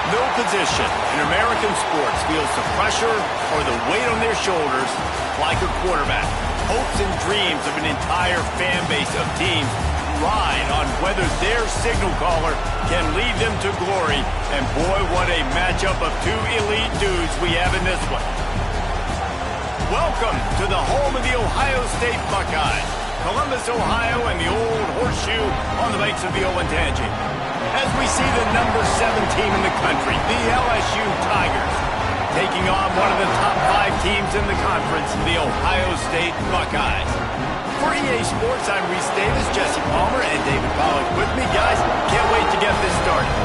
No position in American sports feels the pressure or the weight on their shoulders like a quarterback. Hopes and dreams of an entire fan base of teams ride on whether their signal caller can lead them to glory. And boy, what a matchup of two elite dudes we have in this one. Welcome to the home of the Ohio State Buckeyes, Columbus, Ohio, and the old horseshoe on the banks of the Olentangy. As we see the number 7 team in the country, the LSU Tigers, taking on one of the top 5 teams in the conference, the Ohio State Buckeyes. For EA Sports, I'm Reese Davis, Jesse Palmer, and David Pollack with me. Guys, can't wait to get this started.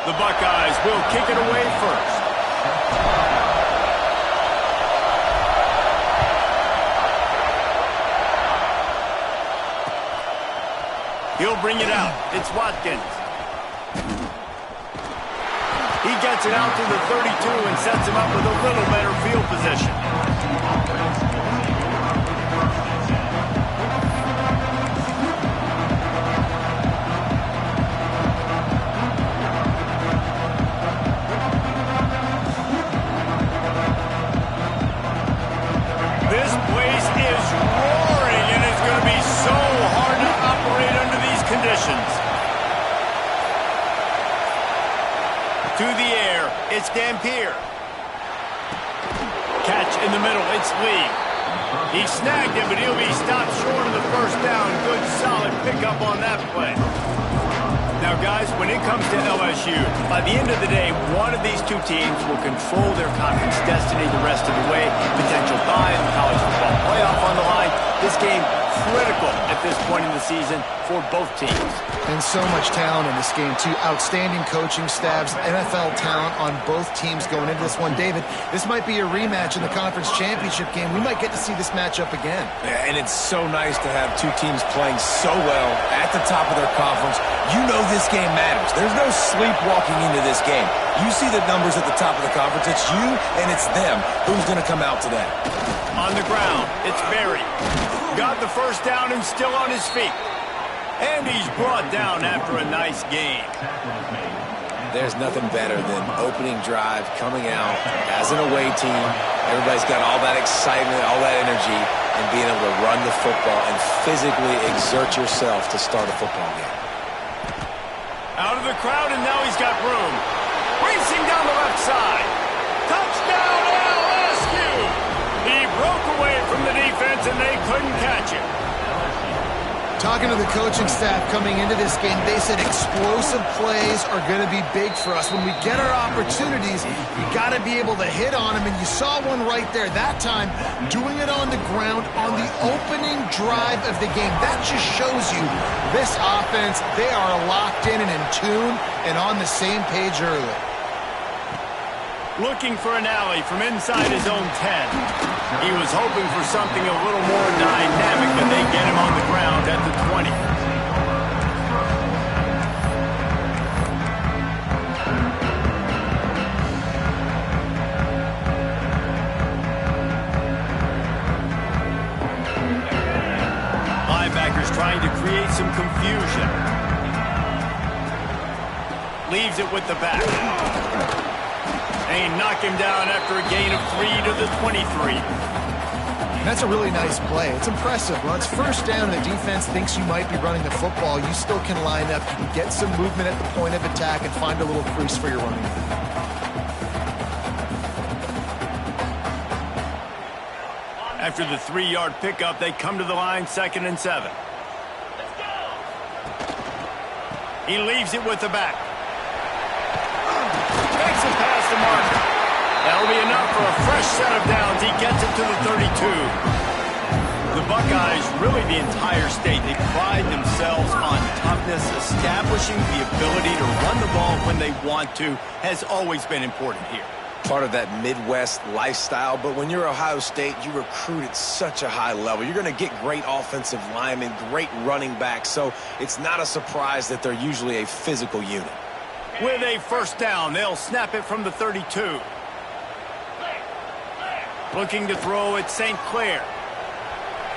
The Buckeyes will kick it away first. He'll bring it out. It's Watkins. He gets it out to the 32 and sets him up with a little better field position. To the air, it's Dampier. Catch in the middle, it's Lee. He snagged him, but he'll be stopped short of the first down. Good, solid pickup on that play. Now, guys, when it comes to LSU, by the end of the day, one of these two teams will control their conference destiny the rest of the way. Potential bye in the college football playoff on the line. This game critical at this point in the season for both teams. And so much talent in this game, too. Outstanding coaching staffs, NFL talent on both teams going into this one. David, this might be a rematch in the conference championship game. We might get to see this matchup again. Yeah, and it's so nice to have two teams playing so well at the top of their conference. You know this game matters. There's no sleepwalking into this game. You see the numbers at the top of the conference. It's you and it's them. Who's going to come out to that? On the ground, it's Berry. Got the first down and still on his feet. And he's brought down after a nice gain. There's nothing better than opening drive, coming out as an away team. Everybody's got all that excitement, all that energy, and being able to run the football and physically exert yourself to start a football game. Out of the crowd, and now he's got room. Racing down the left side. Touchdown, LSU! He broke away from the defense, and they couldn't catch him. Talking to the coaching staff coming into this game, they said explosive plays are going to be big for us. When we get our opportunities, you got to be able to hit on them, and you saw one right there. That time, doing it on the ground on the opening drive of the game. That just shows you this offense, they are locked in and in tune and on the same page early. Looking for an alley from inside his own 10. He was hoping for something a little more dynamic, but they get him on the ground at the 20. Linebackers trying to create some confusion. Leaves it with the back. They knock him down after a gain of 3 to the 23. That's a really nice play. It's impressive. Well, it's first down and the defense thinks you might be running the football. You still can line up. You can get some movement at the point of attack and find a little crease for your running back. After the 3-yard pickup, they come to the line, 2nd and 7. He leaves it with the back. Makes it past the marker. That'll be enough for a fresh set of downs. He gets it to the 32. The Buckeyes, really the entire state, they pride themselves on toughness. Establishing the ability to run the ball when they want to has always been important here. part of that Midwest lifestyle. But when you're Ohio State, you recruit at such a high level. You're going to get great offensive linemen, great running backs. So it's not a surprise that they're usually a physical unit. With a first down, they'll snap it from the 32. Looking to throw at St. Clair.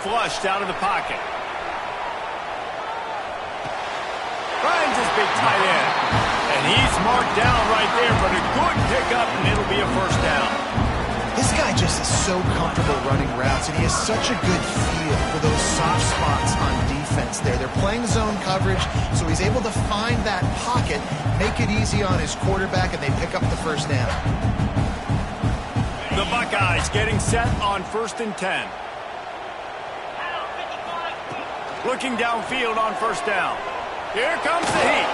Flushed out of the pocket. Finds his big tight end. And he's marked down right there, but a good pickup, and it'll be a first down. This guy just is so comfortable running routes, and he has such a good feel for those soft spots on defense there. They're playing zone coverage, so he's able to find that pocket, make it easy on his quarterback, and they pick up the first down. The Buckeyes getting set on 1st and 10. Looking downfield on first down. Here comes the heat.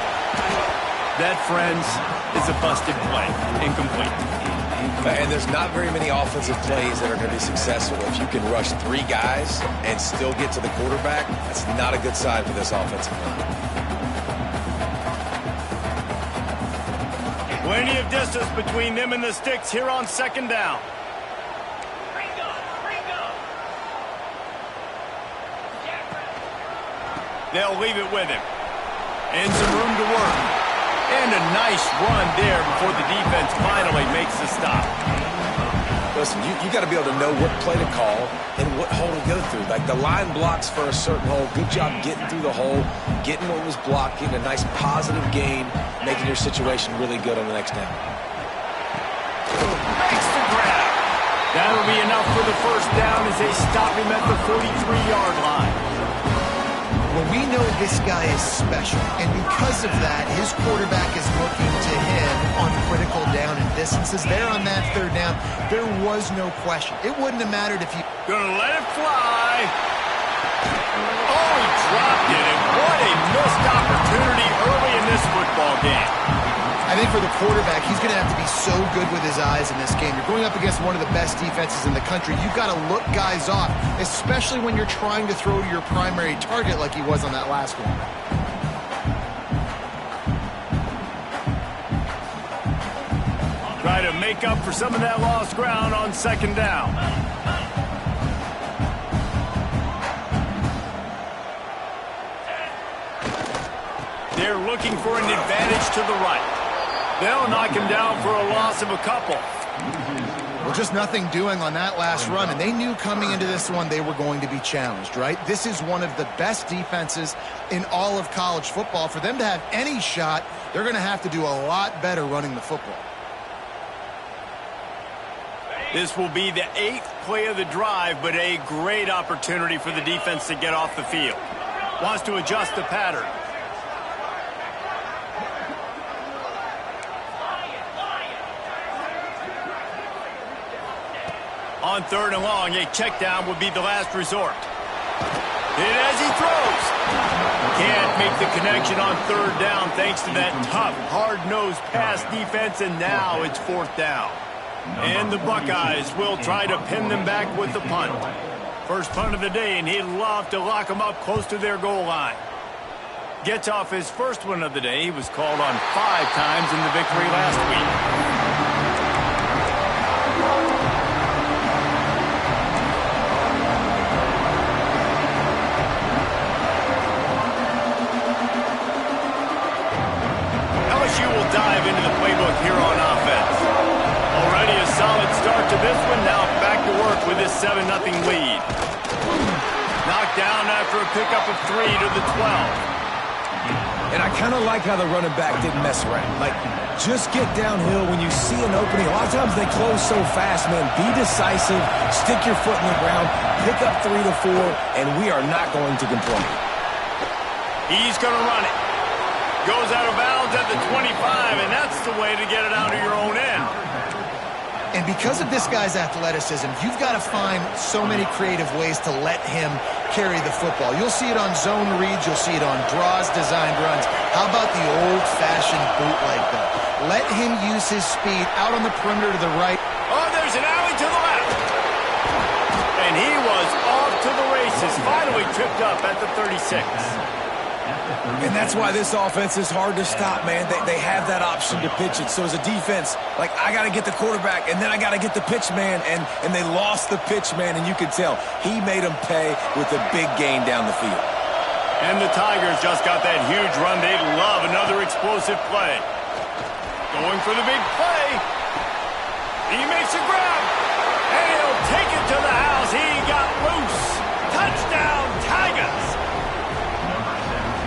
That, friends, is a busted play. Incomplete. And there's not very many offensive plays that are going to be successful. If you can rush 3 guys and still get to the quarterback, that's not a good sign for this offensive line. Plenty of distance between them and the sticks here on 2nd down. They'll leave it with him. And some room to work. And a nice run there before the defense finally makes the stop. Listen, you got to be able to know what play to call and what hole to go through. Like the line blocks for a certain hole. Good job getting through the hole, getting what was blocked, getting a nice positive gain, making your situation really good on the next down. Makes the grab. That'll be enough for the first down as they stop him at the 43-yard line. Well, we know this guy is special, and because of that, his quarterback is looking to him on critical down and distances. There on that 3rd down, there was no question. It wouldn't have mattered if he... Gonna let it fly. Oh, he dropped it, and what a missed opportunity early in this football game. I think for the quarterback, he's going to have to be so good with his eyes in this game. You're going up against one of the best defenses in the country. You've got to look guys off, especially when you're trying to throw to your primary target like he was on that last one. Try to make up for some of that lost ground on 2nd down. They're looking for an advantage to the right. They'll knock him down for a loss of a couple. Well, just nothing doing on that last run, and they knew coming into this one they were going to be challenged, right? This is one of the best defenses in all of college football. For them to have any shot, they're going to have to do a lot better running the football. This will be the 8th play of the drive, but a great opportunity for the defense to get off the field. Wants to adjust the pattern. On 3rd and long, a check down would be the last resort. And as he throws, can't make the connection on 3rd down thanks to that tough, hard-nosed pass defense, and now it's 4th down. And the Buckeyes will try to pin them back with the punt. First punt of the day, and he'd love to lock them up close to their goal line. Gets off his first one of the day. He was called on 5 times in the victory last week. Dive into the playbook here on offense. Already a solid start to this one. Now back to work with this 7-0 lead. Knocked down after a pickup of 3 to the 12. And I kind of like how the running back didn't mess around. Like, just get downhill when you see an opening. A lot of times they close so fast, man. Be decisive, stick your foot in the ground, pick up 3 to 4, and we are not going to complain. He's going to run it. Goes out of bounds at the 25, and that's the way to get it out of your own end. And because of this guy's athleticism, you've got to find so many creative ways to let him carry the football. You'll see it on zone reads. You'll see it on draws, designed runs. How about the old-fashioned bootleg, though? Let him use his speed out on the perimeter to the right. Oh, there's an alley to the left. And he was off to the races, finally tripped up at the 36. And that's why this offense is hard to stop, man. They have that option to pitch it. So as a defense, like, I got to get the quarterback, and then I got to get the pitch man, and they lost the pitch man, and you could tell he made them pay with a big gain down the field. And the Tigers just got that huge run. They love another explosive play. Going for the big play. He makes a grab, and he'll take it to the house. He got loose. Touchdown, Tigers.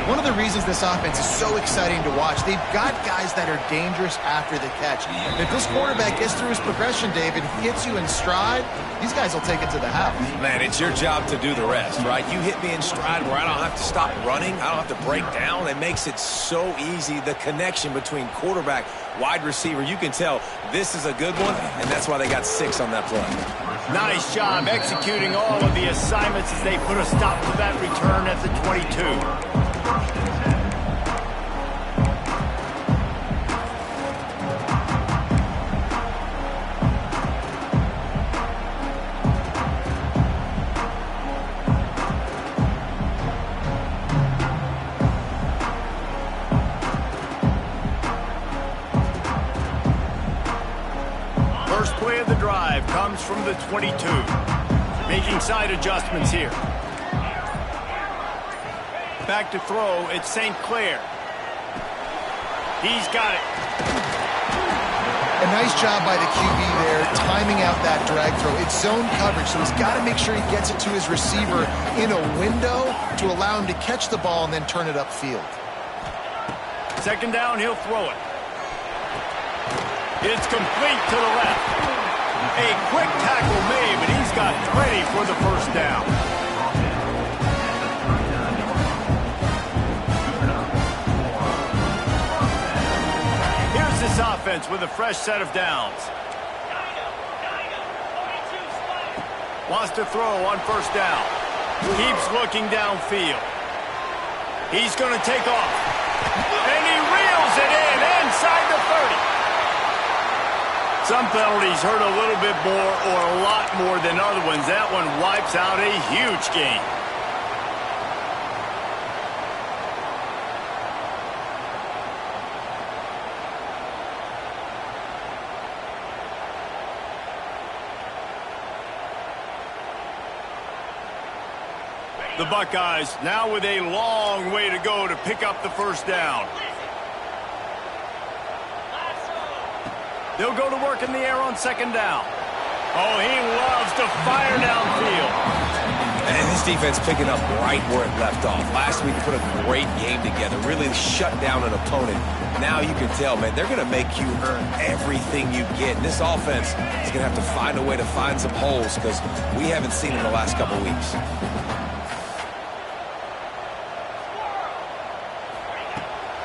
One of the reasons this offense is so exciting to watch, they've got guys that are dangerous after the catch. And if this quarterback gets through his progression, David, hits you in stride, these guys will take it to the house. Man, it's your job to do the rest, right? You hit me in stride where I don't have to stop running. I don't have to break down. It makes it so easy. The connection between quarterback, wide receiver, you can tell this is a good one, and that's why they got 6 on that play. Nice job executing all of the assignments as they put a stop to that return at the 22. First play of the drive comes from the 22. Making side adjustments here. Back to throw, it's St. Clair. He's got it. A nice job by the QB there, timing out that drag throw. It's zone coverage, so he's got to make sure he gets it to his receiver in a window to allow him to catch the ball and then turn it upfield. Second down, he'll throw it. It's complete to the left. A quick tackle made, but he's got plenty for the first down. Here's this offense with a fresh set of downs. Wants to throw on first down. Keeps looking downfield. He's going to take off. And he reels it in inside the 30. Some penalties hurt a little bit more or a lot more than other ones. That one wipes out a huge gain. The Buckeyes now with a long way to go to pick up the first down. They'll go to work in the air on second down. Oh, he loves to fire downfield. And this defense picking up right where it left off. Last week, put a great game together. Really shut down an opponent. Now you can tell, man, they're going to make you earn everything you get. And this offense is going to have to find a way to find some holes because we haven't seen them the last couple weeks.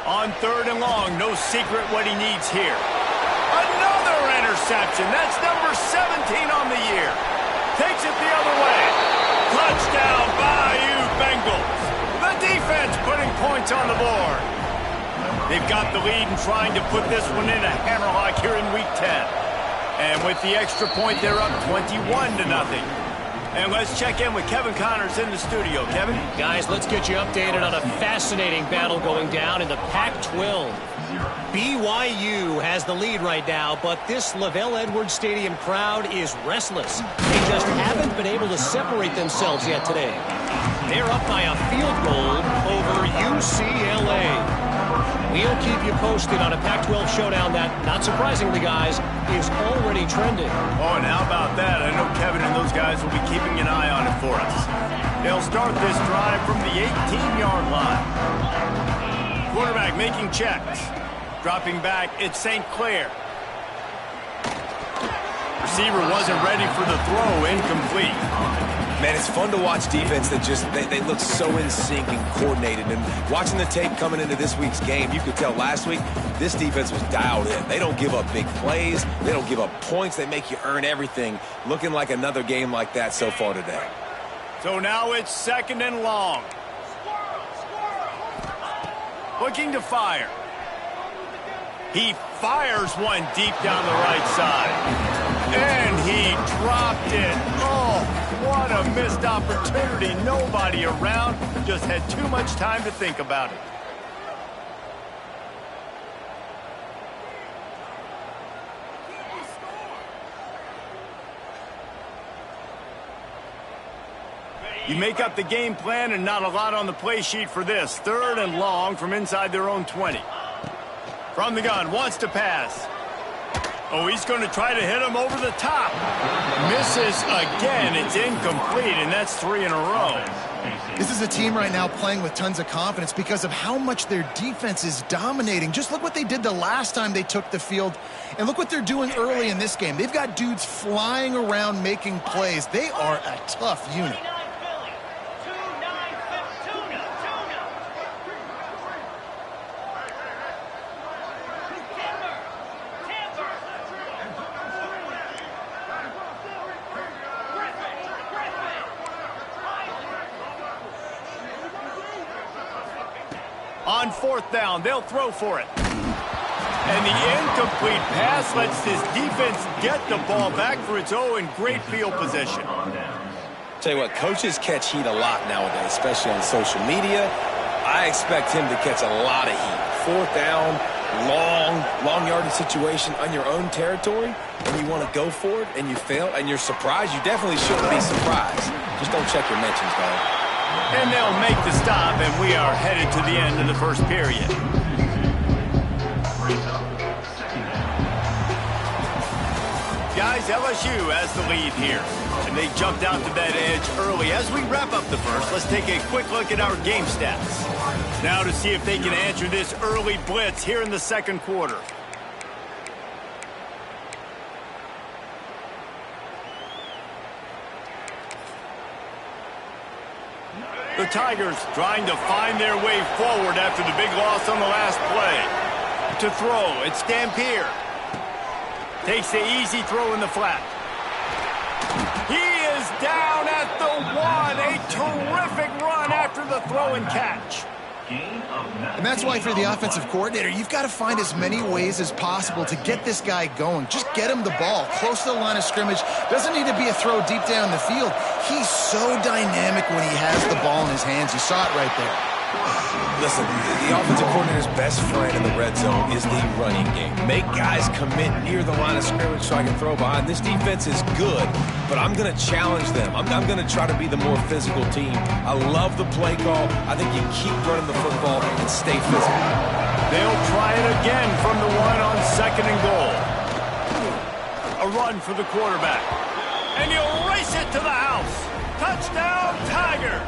On third and long, no secret what he needs here. Another interception. That's number 17 on the year. Takes it the other way. Touchdown, Bayou Bengals. The defense putting points on the board. They've got the lead and trying to put this one in a hammerlock here in Week 10. And with the extra point, they're up 21-0. And let's check in with Kevin Connors in the studio. Kevin? Guys, let's get you updated on a fascinating battle going down in the Pac-12. BYU has the lead right now, but this LaVell Edwards Stadium crowd is restless. They just haven't been able to separate themselves yet today. They're up by a field goal over UCLA. We'll keep you posted on a Pac-12 showdown that, not surprisingly, guys, is already trending. Oh, and how about that? I know Kevin and those guys will be keeping an eye on it for us. They'll start this drive from the 18-yard line. Quarterback making checks. Dropping back, it's St. Clair. Receiver wasn't ready for the throw, incomplete. Man, it's fun to watch defense that just, they look so in sync and coordinated. And watching the tape coming into this week's game, you could tell last week, this defense was dialed in. They don't give up big plays. They don't give up points. They make you earn everything. Looking like another game like that so far today. So now it's second and long. Looking to fire. He fires one deep down the right side. And he dropped it. Oh. what a missed opportunity. Nobody around. Just had too much time to think about it. You make up the game plan and not a lot on the play sheet for this. 3rd and long from inside their own 20. From the gun, wants to pass. Oh, he's going to try to hit him over the top. Misses again. It's incomplete, and that's 3 in a row. This is a team right now playing with tons of confidence because of how much their defense is dominating. Just look what they did the last time they took the field, and look what they're doing early in this game. They've got dudes flying around making plays. They are a tough unit. On 4th down, they'll throw for it. And the incomplete pass lets this defense get the ball back for its own great field position. Tell you what, coaches catch heat a lot nowadays, especially on social media. I expect him to catch a lot of heat. 4th down, long yardage situation on your own territory, and you want to go for it, and you fail, and you're surprised. You definitely shouldn't be surprised. Just don't check your mentions, dog. And they'll make the stop, and we are headed to the end of the first period. Guys, LSU has the lead here, and they jumped out to that edge early. As we wrap up the first, let's take a quick look at our game stats. Now to see if they can answer this early blitz here in the second quarter. The Tigers trying to find their way forward after the big loss on the last play. To throw, it's Dampier. Takes the easy throw in the flat. He is down at the 1. A terrific run after the throw and catch. And that's why for the offensive coordinator, you've got to find as many ways as possible to get this guy going. Just get him the ball close to the line of scrimmage. Doesn't need to be a throw deep down the field. He's so dynamic when he has the ball in his hands. You saw it right there. Listen, the offensive coordinator's best friend in the red zone is the running game. Make guys commit near the line of scrimmage so I can throw behind. This defense is good, but I'm going to challenge them. I'm going to try to be the more physical team. I love the play call. I think you keep running the football and stay physical. They'll try it again from the 1 on 2nd and goal. A run for the quarterback. And he'll race it to the house. Touchdown, Tigers.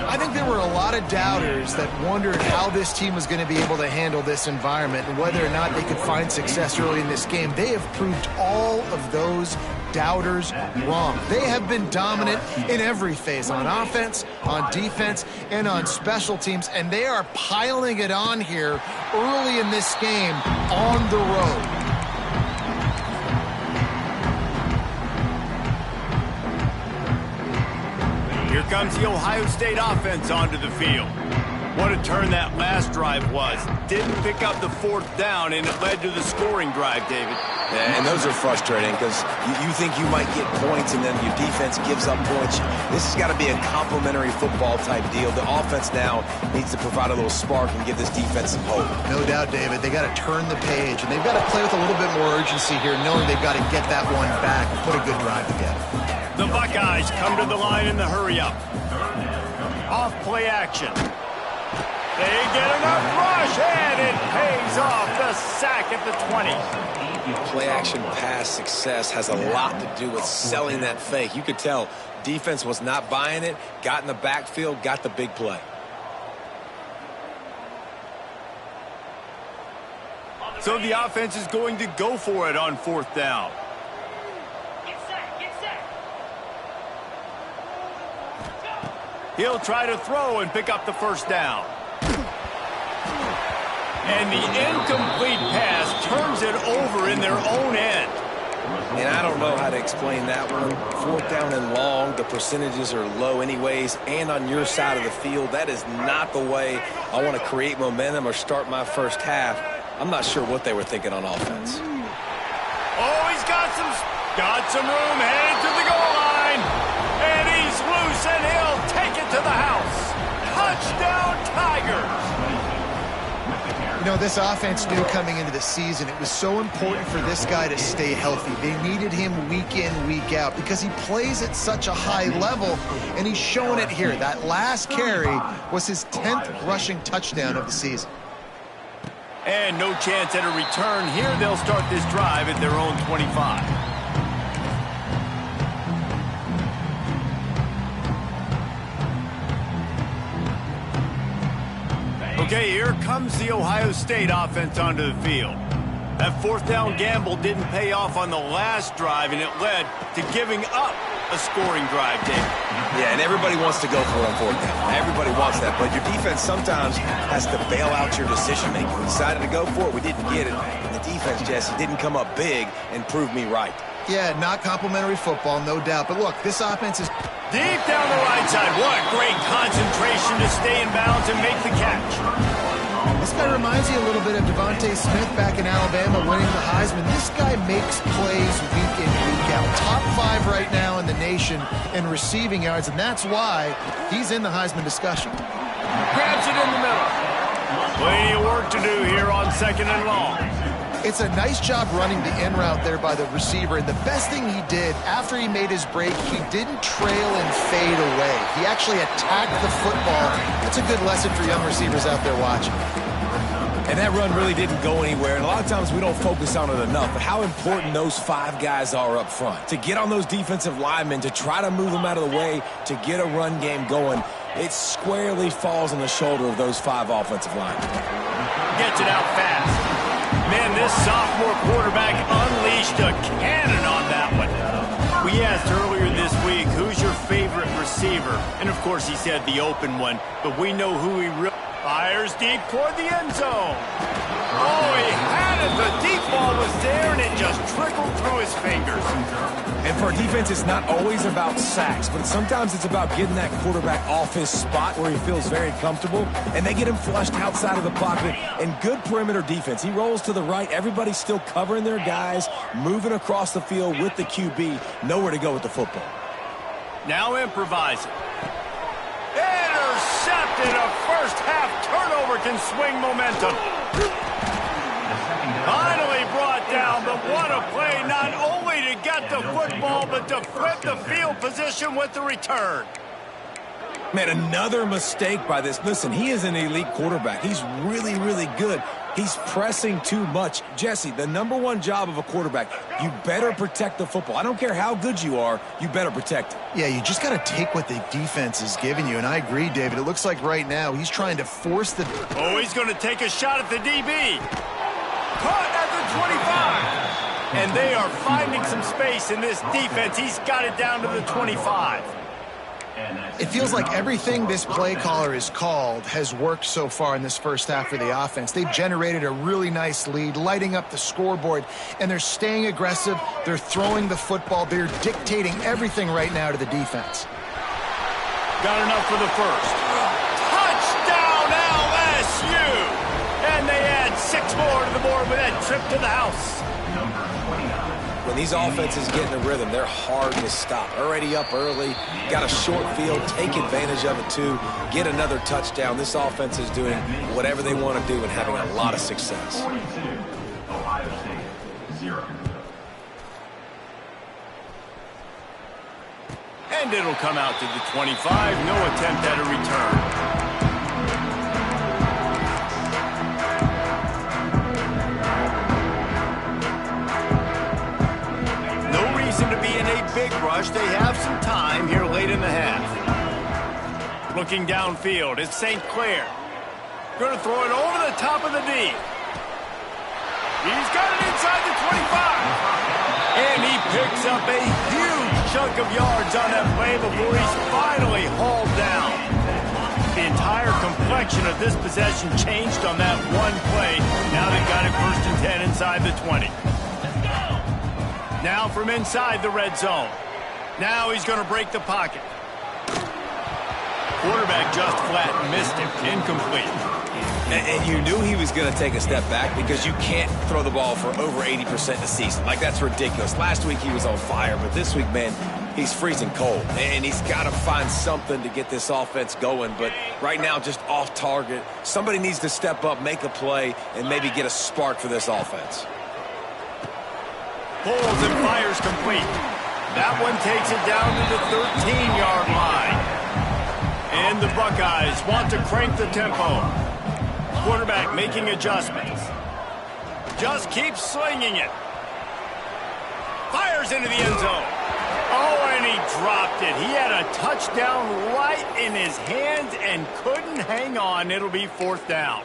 I think there were a lot of doubters that wondered how this team was going to be able to handle this environment and whether or not they could find success early in this game. They have proved all of those doubters wrong. They have been dominant in every phase, on offense, on defense, and on special teams, and they are piling it on here early in this game on the road. Here comes the Ohio State offense onto the field. What a turn that last drive was. Didn't pick up the 4th down, and it led to the scoring drive, David. Yeah, and those are frustrating because you think you might get points, and then your defense gives up points. This has got to be a complementary football type deal. The offense now needs to provide a little spark and give this defense some hope. No doubt, David. They got to turn the page, and they've got to play with a little bit more urgency here, knowing they've got to get that one back and put a good drive together. The Buckeyes come to the line in the hurry-up. Off play action. They get enough rush, and it pays off. The sack at the 20. Play action pass success has a lot to do with selling that fake. You could tell defense was not buying it, got in the backfield, got the big play. So the offense is going to go for it on 4th down. He'll try to throw and pick up the 1st down. And the incomplete pass turns it over in their own end. And I don't know how to explain that one. 4th down and long, the percentages are low anyways, and on your side of the field, that is not the way I want to create momentum or start my first half. I'm not sure what they were thinking on offense. Oh, he's got some room headed to the goal line. and he'll take it to the house. Touchdown, Tigers! You know, this offense knew coming into the season it was so important for this guy to stay healthy. They needed him week in, week out because he plays at such a high level, and he's showing it here. That last carry was his 10th rushing touchdown of the season. And no chance at a return here. They'll start this drive at their own 25. Okay, here comes the Ohio State offense onto the field. That fourth down gamble didn't pay off on the last drive, and it led to giving up a scoring drive, Dave. Yeah, and everybody wants to go for it on fourth down. Everybody wants that, but your defense sometimes has to bail out your decision-making. We decided to go for it. We didn't get it. And the defense, Jesse, didn't come up big and prove me right. Yeah, not complimentary football, no doubt. But look, this offense is deep down the right side. What great concentration to stay in bounds and make the catch. This guy reminds you a little bit of Devontae Smith back in Alabama winning the Heisman. This guy makes plays week in, week out. Top 5 right now in the nation in receiving yards, and that's why he's in the Heisman discussion. Grabs it in the middle. Plenty of work to do here on 2nd and long. It's a nice job running the in route there by the receiver, and the best thing he did after he made his break, he didn't trail and fade away. He actually attacked the football. That's a good lesson for young receivers out there watching. And that run really didn't go anywhere, and a lot of times we don't focus on it enough, but how important those 5 guys are up front. To get on those defensive linemen, to try to move them out of the way, to get a run game going, it squarely falls on the shoulder of those 5 offensive linemen. Gets it out fast. Man, this sophomore quarterback unleashed a cannon on that one. We asked earlier this week, who's your favorite receiver? And, of course, he said the open one, but we know who he really fires deep toward the end zone. Oh, he had it. The deep ball was there, and it just trickled through his fingers. And for a defense, it's not always about sacks, but sometimes it's about getting that quarterback off his spot where he feels very comfortable, and they get him flushed outside of the pocket. And good perimeter defense. He rolls to the right. Everybody's still covering their guys, moving across the field with the QB. Nowhere to go with the football. Now improvising. Intercepted. A first-half turnover can swing momentum. Finally brought down, but what a play, not only to get the football, but to flip the field position with the return. Man, another mistake by this. Listen, he is an elite quarterback. He's really, really good. He's pressing too much. Jesse, the #1 job of a quarterback, you better protect the football. I don't care how good you are, you better protect it. Yeah, you just got to take what the defense is giving you, and I agree, David. It looks like right now he's trying to force the... Oh, he's going to take a shot at the DB. Caught at the 25. And they are finding some space in this defense. He's got it down to the 25. It feels like everything this play caller has called has worked so far in this first half for the offense. They've generated a really nice lead, lighting up the scoreboard, and they're staying aggressive. They're throwing the football. They're dictating everything right now to the defense. Got enough for the first. Touchdown, LSU! And they add 6 more to the board with that trip to the house. When these offenses get in the rhythm, they're hard to stop. Already up early, got a short field, take advantage of it too, get another touchdown. This offense is doing whatever they want to do and having a lot of success. 42, Ohio State, 0. And it'll come out to the 25. No attempt at a return. To be in a big rush. They have some time here late in the half. Looking downfield, it's St. Clair. Going to throw it over the top of the D. He's got it inside the 25. And he picks up a huge chunk of yards on that play before he's finally hauled down. The entire complexion of this possession changed on that one play. Now they've got it 1st and 10 inside the 20. Now from inside the red zone. Now he's going to break the pocket. Quarterback just flat missed him. Incomplete. And you knew he was going to take a step back because you can't throw the ball for over 80% of the season. Like, that's ridiculous. Last week he was on fire, but this week, man, He's freezing cold, and he's got to find something to get this offense going. But right now, just off target. Somebody needs to step up, make a play, and maybe get a spark for this offense. Pulls and fires complete. That one takes it down to the 13-yard line. And the Buckeyes want to crank the tempo. Quarterback making adjustments. Just keeps swinging it. Fires into the end zone. Oh, and he dropped it. He had a touchdown right in his hands and couldn't hang on. It'll be 4th down.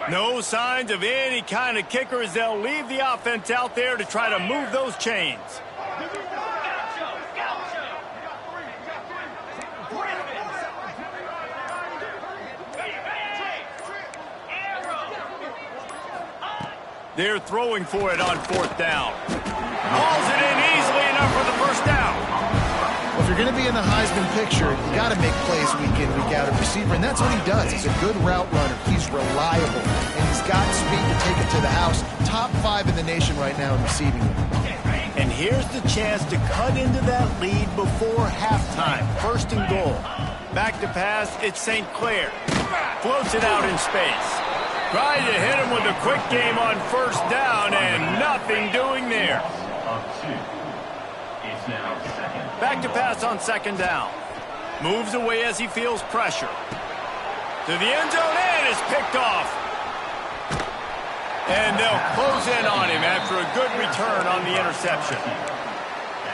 No signs of any kind of kicker as they'll leave the offense out there to try to move those chains. They're throwing for it on 4th down. Hauls it in easily enough for the first down. Well, if you're going to be in the Heisman picture, you got to make plays week in, week out at receiver, and that's what he does. He's a good route runner. He's reliable, and he's got speed to take it to the house. Top 5 in the nation right now in receiving. And here's the chance to cut into that lead before halftime. 1st and goal. Back to pass, it's St. Clair. Floats it out in space. Tried to hit him with a quick game on 1st down, and nothing doing there. Back to pass on 2nd down. Moves away as he feels pressure. To the end zone, and is picked off. And they'll close in on him after a good return on the interception.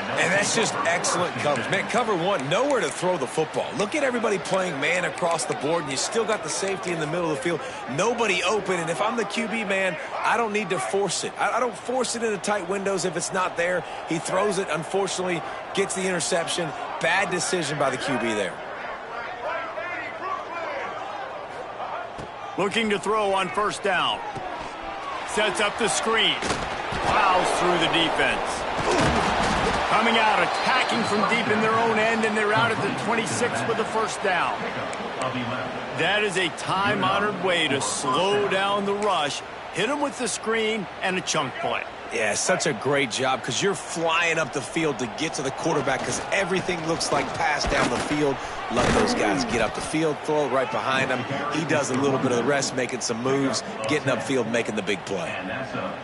And that's just excellent coverage. Man, cover 1, nowhere to throw the football. Look at everybody playing man across the board, and you still got the safety in the middle of the field. Nobody open, and if I'm the QB, man, I don't need to force it. I don't force it into tight windows if it's not there. He throws it, unfortunately, gets the interception. Bad decision by the QB there. Looking to throw on 1st down. Sets up the screen. Plows through the defense. Coming out, attacking from deep in their own end, and they're out at the 26 with the 1st down. That is a time-honored way to slow down the rush, hit them with the screen, and a chunk play. Yeah, such a great job because you're flying up the field to get to the quarterback because everything looks like pass down the field. Let those guys get up the field, throw it right behind him. He does a little bit of the rest, making some moves, getting upfield, making the big play.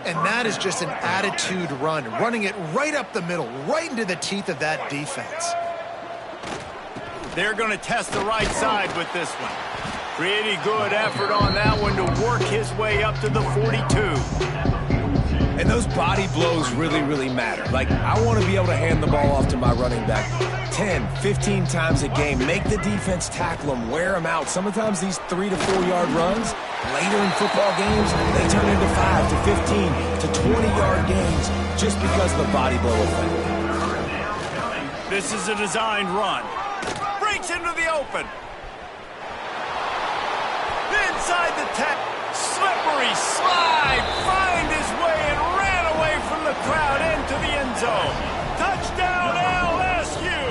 And that is just an attitude run, running it right up the middle, right into the teeth of that defense. They're going to test the right side with this one. Pretty good effort on that one to work his way up to the 42. And those body blows really, really matter. Like, I want to be able to hand the ball off to my running back 10, 15 times a game. Make the defense tackle them, wear them out. Sometimes these 3 to 4 yard runs, later in football games, they turn into 5 to 15 to 20-yard games just because of the body blow effect. This is a designed run. Breaks into the open. Inside the 10. Slippery slide, find his way and ran away from the crowd into the end zone. Touchdown LSU!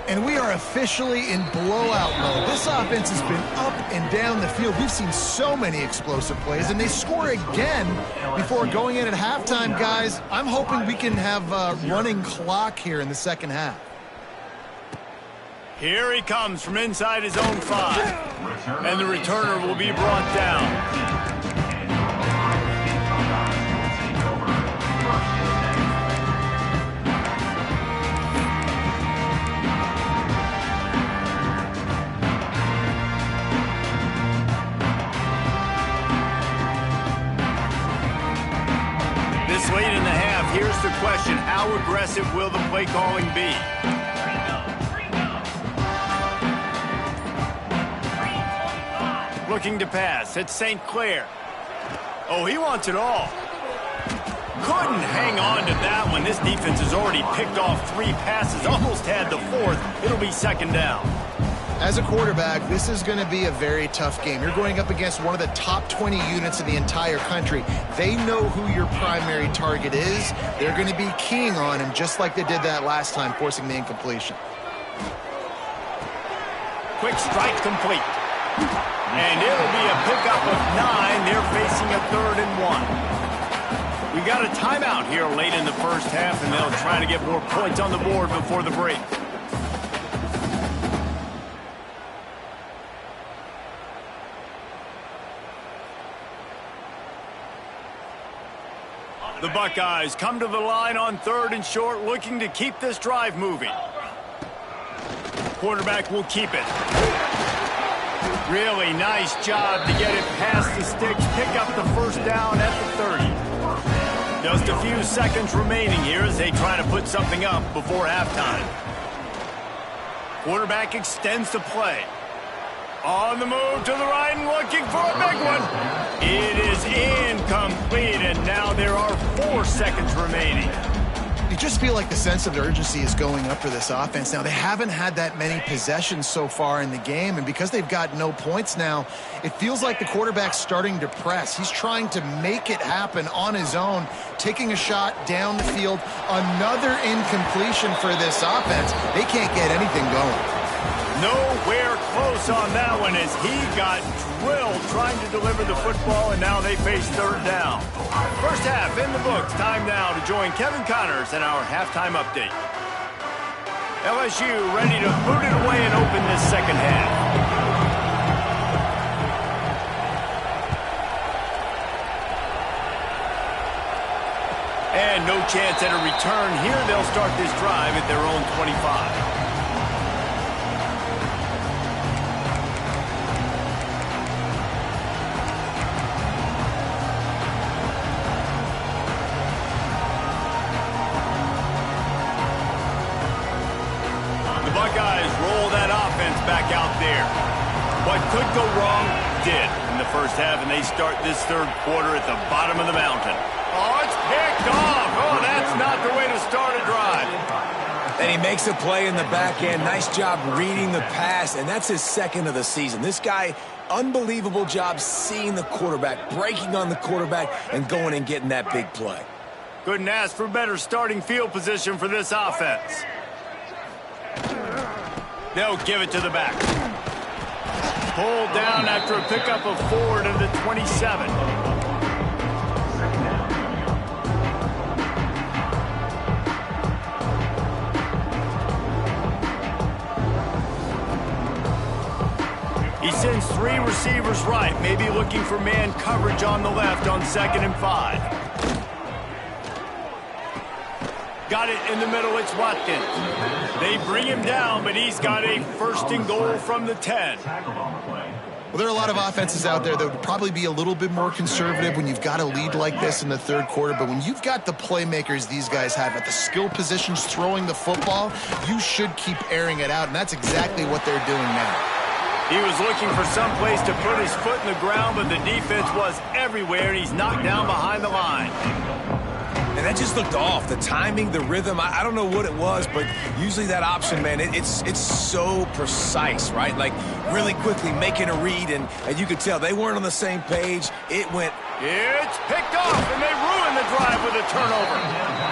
And we are officially in blowout mode. This offense has been up and down the field. We've seen so many explosive plays, and they score again before going in at halftime, guys. I'm hoping we can have a running clock here in the 2nd half. Here he comes from inside his own 5. And the returner will be brought down. This late in the half, here's the question. How aggressive will the play calling be? Looking to pass. It's St. Clair. Oh, he wants it all. Couldn't hang on to that one. This defense has already picked off 3 passes. Almost had the 4th. It'll be 2nd down. As a quarterback, this is going to be a very tough game. You're going up against one of the top 20 units in the entire country. They know who your primary target is. They're going to be keying on him just like they did that last time, forcing the incompletion. Quick strike complete. And it'll be a pickup of 9. They're facing a 3rd and 1. We got a timeout here late in the first half, and they'll try to get more points on the board before the break. The Buckeyes come to the line on 3rd and short, looking to keep this drive moving. Quarterback will keep it. Really nice job to get it past the sticks, pick up the first down at the 30. Just a few seconds remaining here as they try to put something up before halftime. Quarterback extends the play. On the move to the right and looking for a big one. It is incomplete, and now there are 4 seconds remaining. You just feel like the sense of urgency is going up for this offense. Now, they haven't had that many possessions so far in the game, and because they've got no points now, it feels like the quarterback's starting to press. He's trying to make it happen on his own, taking a shot down the field. Another incompletion for this offense. They can't get anything going. Nowhere close on that one as he got drilled trying to deliver the football, and now they face 3rd down. First half in the books. Time now to join Kevin Connors in our halftime update. LSU ready to boot it away and open this second half. And no chance at a return here. They'll start this drive at their own 25. Buckeyes roll that offense back out there. What could go wrong did in the first half, and they start this 3rd quarter at the bottom of the mountain. Oh, it's picked off. Oh, that's not the way to start a drive. And he makes a play in the back end. Nice job reading the pass, and that's his 2nd of the season. This guy, unbelievable job seeing the quarterback, breaking on the quarterback, and going and getting that big play. Couldn't ask for better starting field position for this offense. They'll give it to the back. Pulled down after a pickup of 4 to the 27. He sends 3 receivers right, maybe looking for man coverage on the left on 2nd and 5. Got it in the middle, it's Watkins. They bring him down, but he's got a 1st and goal from the 10. Well, there are a lot of offenses out there that would probably be a little bit more conservative when you've got a lead like this in the 3rd quarter, but when you've got the playmakers these guys have at the skill positions throwing the football, you should keep airing it out, and that's exactly what they're doing now. He was looking for some place to put his foot in the ground, but the defense was everywhere, and he's knocked down behind the line. And that just looked off. The timing, the rhythm, I don't know what it was, but usually that option, man, it's so precise, right? Like really quickly making a read, and you could tell they weren't on the same page. It went. It's picked off, and they ruined the drive with a turnover.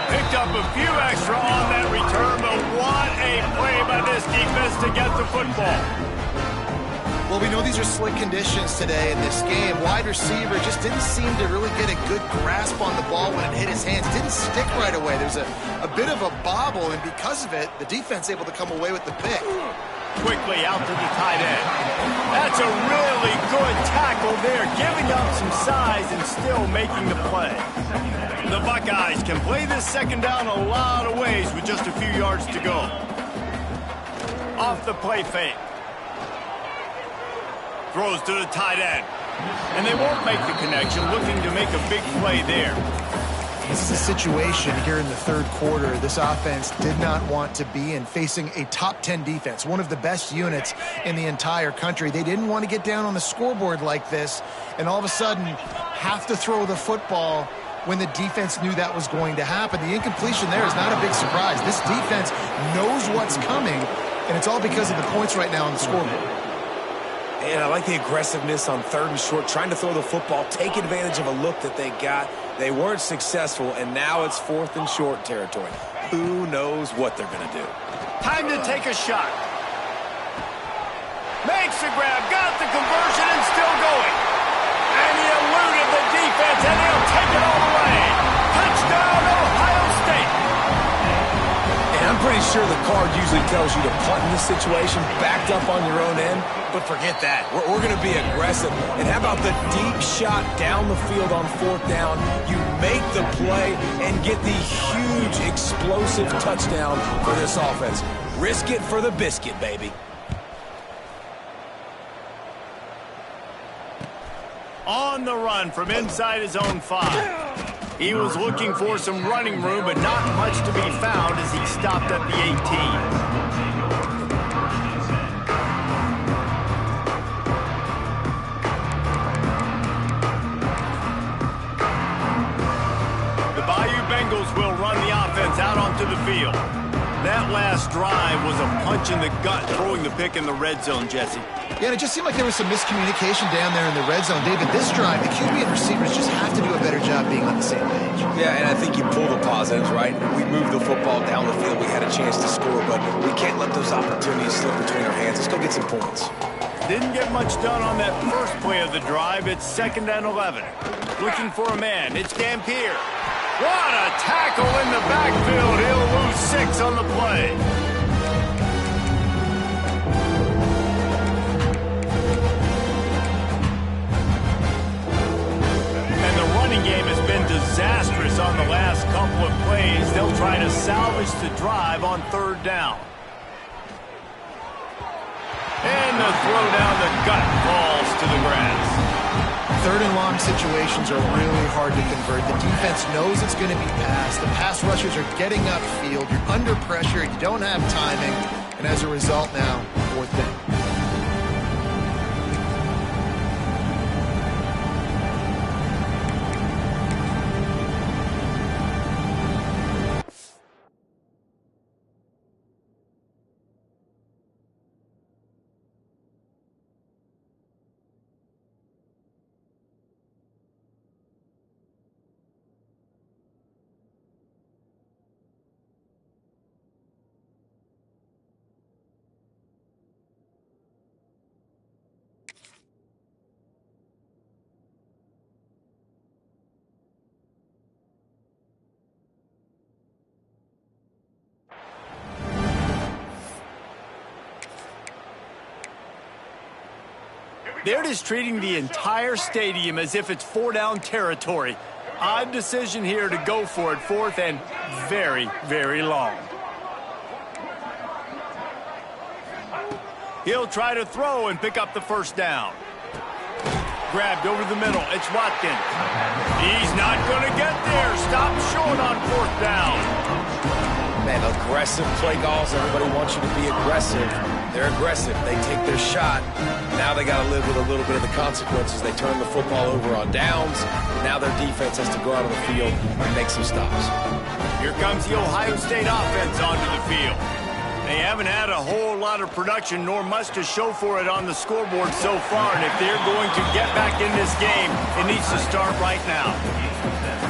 Picked up a few extra on that return, but what a play by this defense to get the football. Well, we know these are slick conditions today in this game. Wide receiver just didn't seem to really get a good grasp on the ball when it hit his hands. Didn't stick right away. There's a bit of a bobble, and because of it, the defense able to come away with the pick. Quickly out to the tight end. That's a really good tackle there, giving up some size and still making the play. The Buckeyes can play this 2nd down a lot of ways with just a few yards to go. Off the play fake. Throws to the tight end. And they won't make the connection, looking to make a big play there. This is a situation here in the 3rd quarter this offense did not want to be in, facing a top 10 defense, one of the best units in the entire country. They didn't want to get down on the scoreboard like this, and all of a sudden have to throw the football when the defense knew that was going to happen. The incompletion there is not a big surprise. This defense knows what's coming, And it's all because of the points right now on the scoreboard. And I like the aggressiveness on 3rd and short, trying to throw the football, take advantage of a look that they got. They weren't successful, and now it's 4th and short territory. Who knows what they're going to do? Time to take a shot. Makes the grab, got the conversion, and still going. And he eluded the defense, and he'll take it all the way. Touchdown, Ohio State. And I'm pretty sure the card usually tells you to punt in this situation, backed up on your own end. But forget that. We're going to be aggressive. And how about the deep shot down the field on 4th down? You make the play and get the huge explosive touchdown for this offense. Risk it for the biscuit, baby. On the run from inside his own 5. He was looking for some running room, but not much to be found as he stopped at the 18. The Bayou Bengals will run the offense out onto the field. That last drive was a punch in the gut, throwing the pick in the red zone, Jesse. Yeah, and it just seemed like there was some miscommunication down there in the red zone. David, this drive, the QB and receivers just have to do a better job being on the same page. Yeah, and I think you pull the positives, right? We moved the football down the field. We had a chance to score, but we can't let those opportunities slip between our hands. Let's go get some points. Didn't get much done on that first play of the drive. It's 2nd and 11. Looking for a man. It's Dampier. What a tackle in the backfield. He'll lose 6 on the play. And the running game has been disastrous on the last couple of plays. They'll try to salvage the drive on 3rd down. And the throw down the gut falls to the grass. 3rd and long situations are really hard to convert. The defense knows it's going to be passed. The pass rushers are getting upfield. You're under pressure. You don't have timing. And as a result now, 4th down. They're just treating the entire stadium as if it's 4-down territory. Odd decision here to go for it, 4th and very, very long. He'll try to throw and pick up the 1st down. Grabbed over the middle. It's Watkins. He's not going to get there. Stop short on 4th down. Man, aggressive play calls. Everybody wants you to be aggressive. They're aggressive. They take their shot. Now they got to live with a little bit of the consequences. They turn the football over on downs. Now their defense has to go out on the field and make some stops. Here comes the Ohio State offense onto the field. They haven't had a whole lot of production, nor much to show for it on the scoreboard so far. And if they're going to get back in this game, it needs to start right now.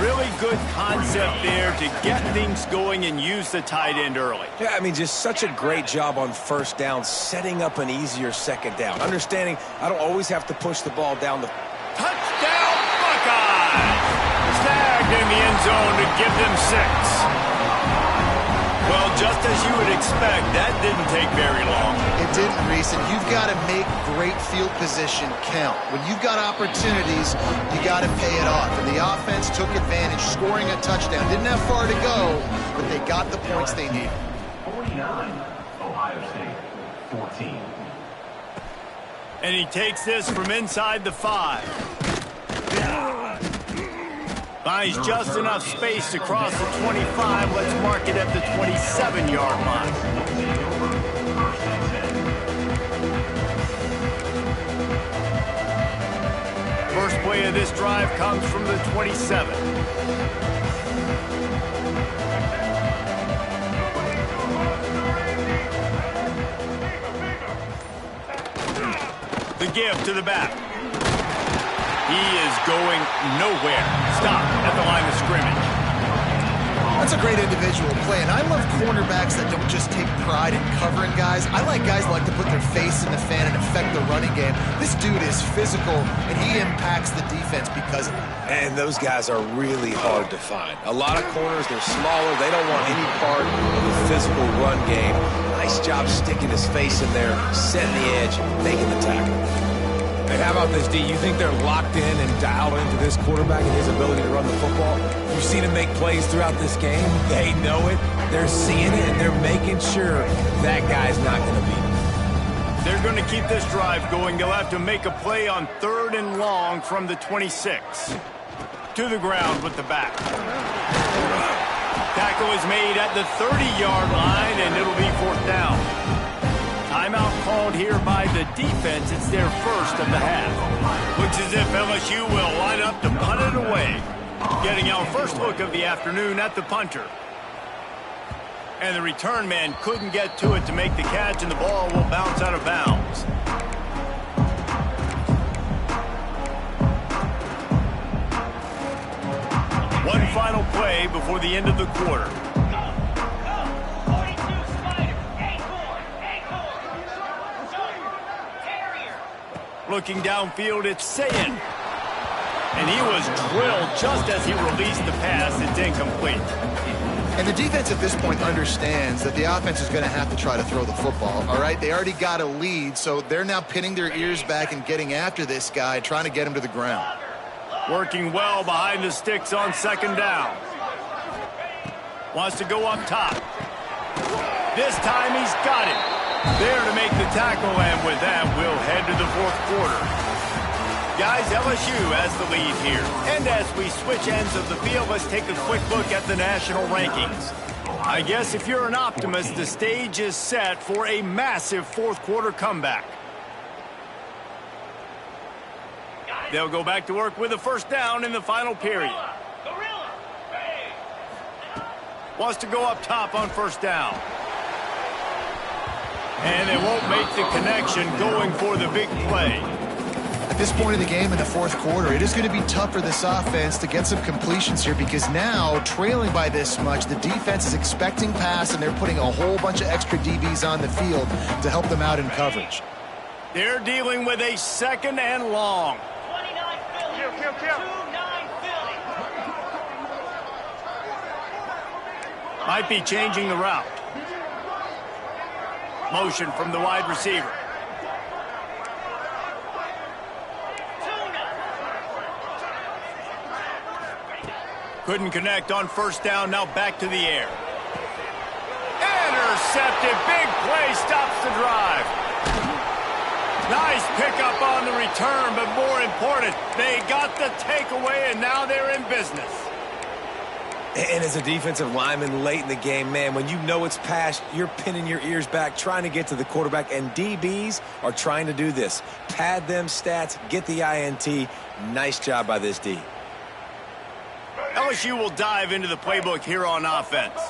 Really good concept there to get things going and use the tight end early. Yeah, I mean, just such a great job on 1st down, setting up an easier 2nd down. Understanding I don't always have to push the ball down the... Touchdown, Buckeyes! Snagged in the end zone to give them 6. Well, just as you would expect, that didn't take very long. It didn't, Reese, and you've got to make great field position count. When you've got opportunities, you got to pay it off. And the offense took advantage, scoring a touchdown. Didn't have far to go, but they got the points they needed. 49, Ohio State, 14. And he takes this from inside the 5. Finds just enough space to cross the 25. Let's mark it at the 27-yard line. First play of this drive comes from the 27. The give to the back. He is going nowhere. Stop at the line of scrimmage. That's a great individual play, and I love cornerbacks that don't just take pride in covering guys. I like guys that like to put their face in the fan and affect the running game. This dude is physical, and he impacts the defense because of it. And those guys are really hard to find. A lot of corners, they're smaller. They don't want any part of the physical run game. Nice job sticking his face in there, setting the edge, making the tackle. And how about this, D? You think they're locked in and dialed into this quarterback and his ability to run the football? You've seen him make plays throughout this game. They know it. They're seeing it, and they're making sure that guy's not going to beat him. They're going to keep this drive going. They'll have to make a play on 3rd and long from the 26. To the ground with the back. Tackle is made at the 30-yard line, and it'll be 4th down. Timeout called here by the defense. It's their first of the half. Looks as if LSU will line up to punt it away. Getting our first look of the afternoon at the punter. And the return man couldn't get to it to make the catch, and the ball will bounce out of bounds. One final play before the end of the quarter. Looking downfield, it's Sayin. And he was drilled just as he released the pass. It's incomplete. And the defense at this point understands that the offense is going to have to try to throw the football, all right? They already got a lead, so they're now pinning their ears back and getting after this guy, trying to get him to the ground. Working well behind the sticks on 2nd down. Wants to go up top. This time he's got it. There to make the tackle, and with that, we'll head to the 4th quarter. Guys, LSU has the lead here. And as we switch ends of the field, let's take a quick look at the national rankings. I guess if you're an optimist, the stage is set for a massive 4th quarter comeback. They'll go back to work with a 1st down in the final period. Wants to go up top on 1st down. And they won't make the connection, going for the big play. At this point of the game in the 4th quarter, it is going to be tough for this offense to get some completions here because now, trailing by this much, the defense is expecting pass, and they're putting a whole bunch of extra DBs on the field to help them out in coverage. They're dealing with a 2nd and long. 29 Philly. 29 Philly. Might be changing the route. Motion from the wide receiver. Couldn't connect on 1st down. Now back to the air. Intercepted. Big play. Stops the drive. Nice pickup on the return, but more important, they got the takeaway, and now they're in business. And as a defensive lineman late in the game, man, when you know it's past, you're pinning your ears back, trying to get to the quarterback, and DBs are trying to do this. Pad them stats, get the INT. Nice job by this D. LSU will dive into the playbook here on offense.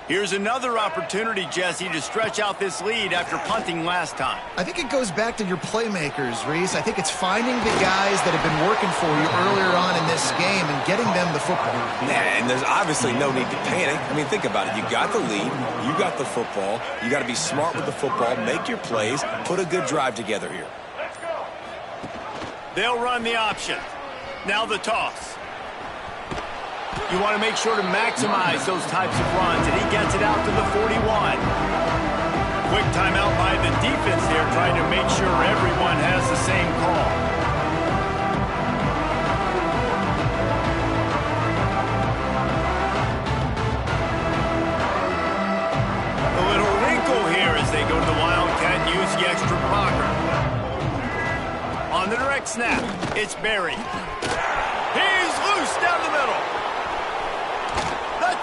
Here's another opportunity, Jesse, to stretch out this lead after punting last time. I think it goes back to your playmakers, Reese. I think it's finding the guys that have been working for you earlier on in this game and getting them the football. Yeah, and there's obviously no need to panic. I mean, think about it. You got the lead. You got the football. You got to be smart with the football, make your plays, put a good drive together here. They'll run the option. Now the toss. You want to make sure to maximize those types of runs, and he gets it out to the 41. Quick timeout by the defense there, trying to make sure everyone has the same call. A little wrinkle here as they go to the Wildcat and use the extra blocker. On the direct snap, it's Berry. He's loose down the middle.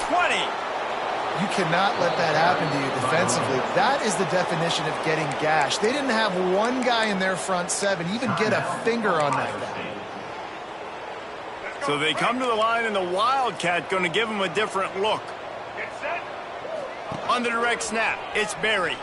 20. You cannot let that happen to you defensively. That is the definition of getting gashed. They didn't have one guy in their front 7 even get a finger on that guy. So they come to the line, and the Wildcat going to give them a different look. On the direct snap, it's Berry.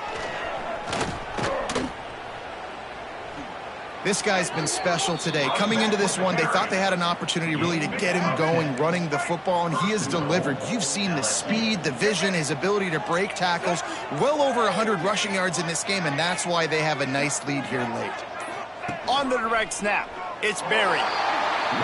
This guy's been special today. Coming into this one, they thought they had an opportunity really to get him going, running the football, and he has delivered. You've seen the speed, the vision, his ability to break tackles, well over 100 rushing yards in this game, and that's why they have a nice lead here late. On the direct snap, it's Berry.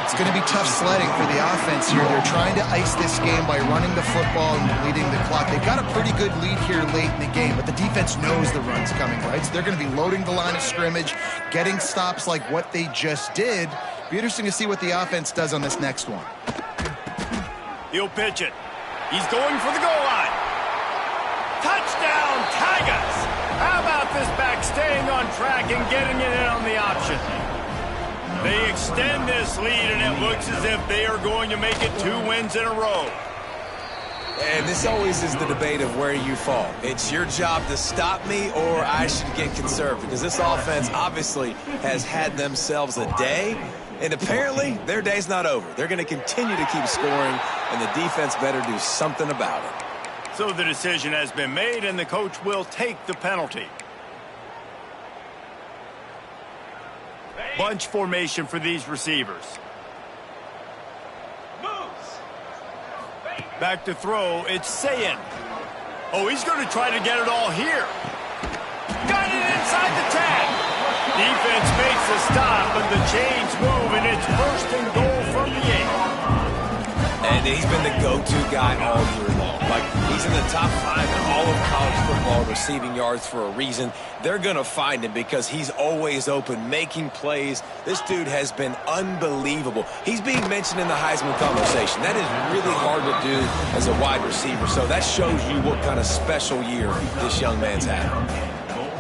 It's going to be tough sledding for the offense here. They're trying to ice this game by running the football and leading the clock. They've got a pretty good lead here late in the game, but the defense knows the run's coming, right? So they're going to be loading the line of scrimmage, getting stops like what they just did. Be interesting to see what the offense does on this next one. He'll pitch it. He's going for the goal line. Touchdown, Tigers! How about this back staying on track and getting it in on the option? They extend this lead, and it looks as if they are going to make it 2 wins in a row. And this always is the debate of where you fall. It's your job to stop me, or I should get conserved, because this offense obviously has had themselves a day, and apparently their day's not over. They're going to continue to keep scoring, and the defense better do something about it. So the decision has been made, and the coach will take the penalty. Bunch formation for these receivers. Back to throw, it's Sayin. Oh, he's going to try to get it all here. Got it inside the 10. Defense makes a stop, but the chains move, and it's 1st and goal from the 8. And he's been the go-to guy all year long. Like, he's in the top 5 in all of college football receiving yards for a reason. They're going to find him because he's always open, making plays. This dude has been unbelievable. He's being mentioned in the Heisman conversation. That is really hard to do as a wide receiver. So that shows you what kind of special year this young man's had.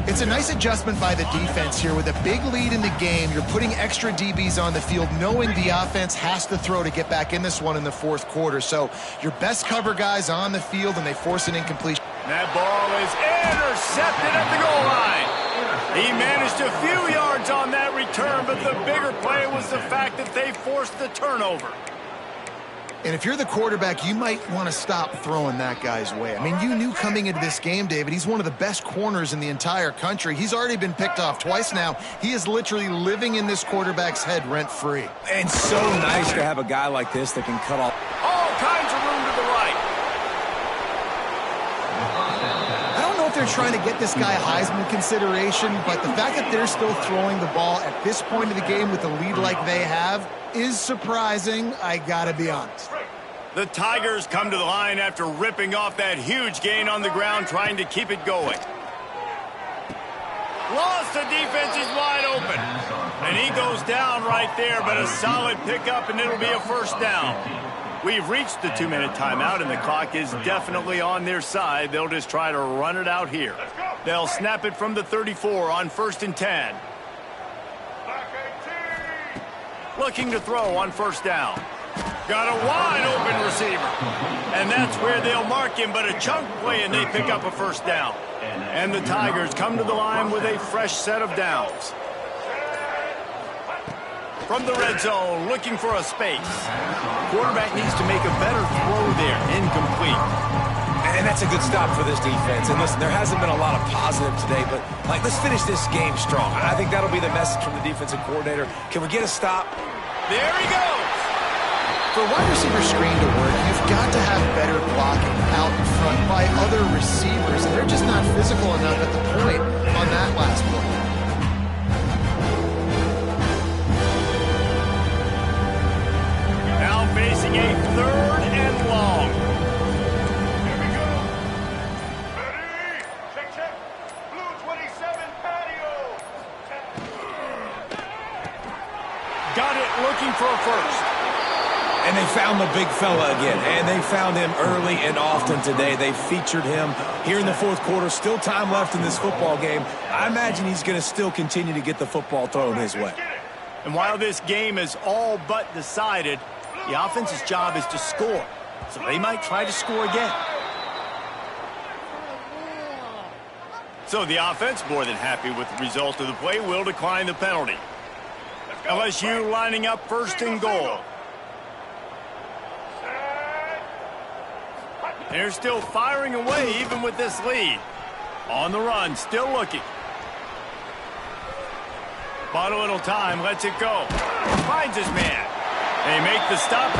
It's a nice adjustment by the defense here. With a big lead in the game, you're putting extra DBs on the field, knowing the offense has to throw to get back in this one in the 4th quarter. So your best cover guys on the field, and they force an incompletion. That ball is intercepted at the goal line. He managed a few yards on that return, but the bigger play was the fact that they forced the turnover. And if you're the quarterback, you might want to stop throwing that guy's way. I mean, you knew coming into this game, David, he's one of the best corners in the entire country. He's already been picked off twice now. He is literally living in this quarterback's head rent-free. And so nice to have a guy like this that can cut off all kinds of room to the right. I don't know if they're trying to get this guy Heisman consideration, but the fact that they're still throwing the ball at this point of the game with a lead like they have is surprising, I gotta be honest. The Tigers come to the line after ripping off that huge gain on the ground, trying to keep it going. Lost, the defense is wide open. And he goes down right there, but a solid pickup, and it'll be a 1st down. We've reached the 2-minute timeout, and the clock is definitely on their side. They'll just try to run it out here. They'll snap it from the 34 on 1st and 10. Looking to throw on 1st down. Got a wide open receiver. And that's where they'll mark him, but a chunk play, and they pick up a 1st down. And the Tigers come to the line with a fresh set of downs. From the red zone, looking for a space. Quarterback needs to make a better throw there. Incomplete. And that's a good stop for this defense. And listen, there hasn't been a lot of positive today, but let's finish this game strong. I think that'll be the message from the defensive coordinator. Can we get a stop? There he goes. For a wide receiver screen to work, you've got to have better blocking out in front by other receivers, and they're just not physical enough at the point on that last play. Now facing a 3rd and long. Here we go. Ready? Check, check. Blue 27 patio. Got it, looking for a 1st. And they found the big fella again, and they found him early and often today. They featured him here in the 4th quarter. Still time left in this football game. I imagine he's going to still continue to get the football thrown his way. And while this game is all but decided, the offense's job is to score. So they might try to score again. So the offense, more than happy with the result of the play, will decline the penalty. LSU lining up 1st and goal. They're still firing away even with this lead. On the run, still looking. Bought a little time, lets it go. Finds his man. They make the stop.